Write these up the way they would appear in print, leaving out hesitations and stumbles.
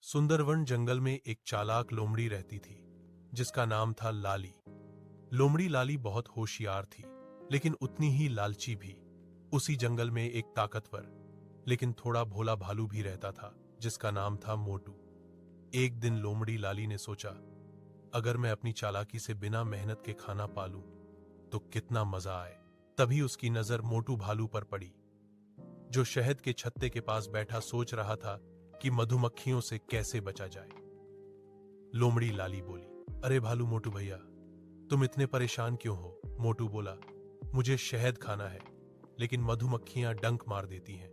सुंदरवन जंगल में एक चालाक लोमड़ी रहती थी जिसका नाम था लाली। लोमड़ी लाली बहुत होशियार थी लेकिन उतनी ही लालची भी। उसी जंगल में एक ताकतवर लेकिन थोड़ा भोला भालू भी रहता था जिसका नाम था मोटू। एक दिन लोमड़ी लाली ने सोचा, अगर मैं अपनी चालाकी से बिना मेहनत के खाना पालूं तो कितना मजा आए। तभी उसकी नजर मोटू भालू पर पड़ी जो शहद के छत्ते के पास बैठा सोच रहा था कि मधुमक्खियों से कैसे बचा जाए। लोमड़ी लाली बोली, अरे भालू मोटू भैया, तुम इतने परेशान क्यों हो? मोटू बोला, मुझे शहद खाना है लेकिन मधुमक्खियां डंक मार देती हैं।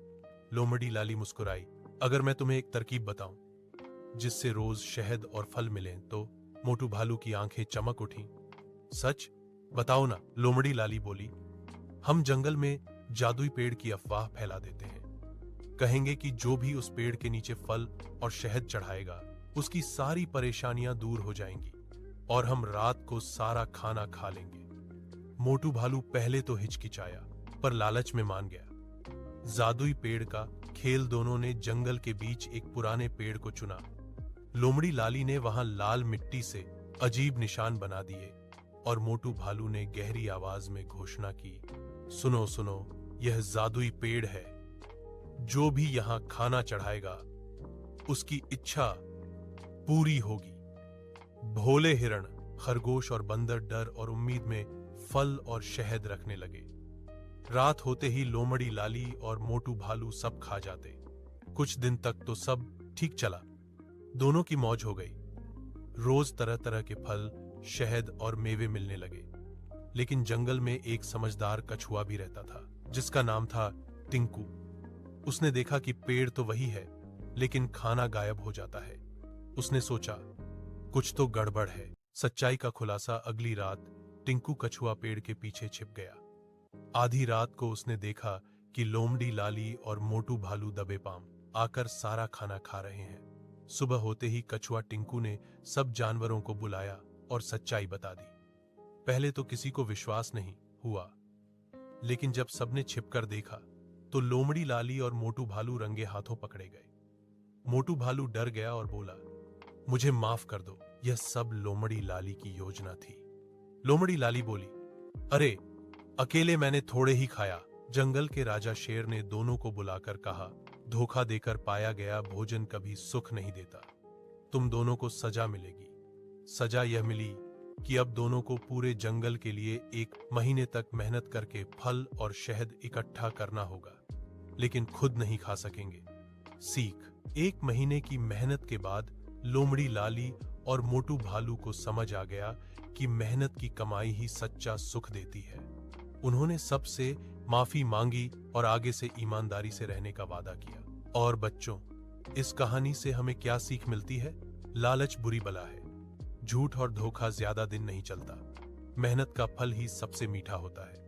लोमड़ी लाली मुस्कुराई, अगर मैं तुम्हें एक तरकीब बताऊं जिससे रोज शहद और फल मिलें तो? मोटू भालू की आंखें चमक उठी। सच? बताओ ना, लोमड़ी लाली बोली। हम जंगल में जादुई पेड़ की अफवाह फैला देते हैं। कहेंगे कि जो भी उस पेड़ के नीचे फल और शहद चढ़ाएगा उसकी सारी परेशानियां दूर हो जाएंगी और हम रात को सारा खाना खा लेंगे। मोटू भालू पहले तो हिचकिचाया पर लालच में मान गया। जादुई पेड़ का खेल। दोनों ने जंगल के बीच एक पुराने पेड़ को चुना। लोमड़ी लाली ने वहां लाल मिट्टी से अजीब निशान बना दिए और मोटू भालू ने गहरी आवाज में घोषणा की, सुनो सुनो, यह जादुई पेड़ है। जो भी यहां खाना चढ़ाएगा उसकी इच्छा पूरी होगी। भोले हिरण, खरगोश और बंदर डर और उम्मीद में फल और शहद रखने लगे। रात होते ही लोमड़ी लाली और मोटू भालू सब खा जाते। कुछ दिन तक तो सब ठीक चला, दोनों की मौज हो गई। रोज तरह तरह के फल, शहद और मेवे मिलने लगे। लेकिन जंगल में एक समझदार कछुआ भी रहता था जिसका नाम था टिंकू। उसने देखा कि पेड़ तो वही है लेकिन खाना गायब हो जाता है। उसने सोचा, कुछ तो गड़बड़ है। सच्चाई का खुलासा अगली रात टिंकू कछुआ पेड़ के पीछे छिप गया। आधी रात को उसने देखा कि लोमड़ी लाली और मोटू भालू दबे पांव आकर सारा खाना खा रहे हैं। सुबह होते ही कछुआ टिंकू ने सब जानवरों को बुलाया और सच्चाई बता दी। पहले तो किसी को विश्वास नहीं हुआ लेकिन जब सबने छिपकर देखा तो लोमड़ी लाली और मोटू भालू रंगे हाथों पकड़े गए। मोटू भालू डर गया और बोला, मुझे माफ कर दो, यह सब लोमड़ी लाली की योजना थी। लोमड़ी लाली बोली, अरे अकेले मैंने थोड़े ही खाया। जंगल के राजा शेर ने दोनों को बुलाकर कहा, धोखा देकर पाया गया भोजन कभी सुख नहीं देता। तुम दोनों को सजा मिलेगी। सजा यह मिली कि अब दोनों को पूरे जंगल के लिए 1 महीने तक मेहनत करके फल और शहद इकट्ठा करना होगा लेकिन खुद नहीं खा सकेंगे। सीख। 1 महीने की मेहनत के बाद लोमड़ी लाली और मोटू भालू को समझ आ गया कि मेहनत की कमाई ही सच्चा सुख देती है। उन्होंने सबसे माफी मांगी और आगे से ईमानदारी से रहने का वादा किया। और बच्चों, इस कहानी से हमें क्या सीख मिलती है? लालच बुरी बला है। झूठ और धोखा ज्यादा दिन नहीं चलता। मेहनत का फल ही सबसे मीठा होता है।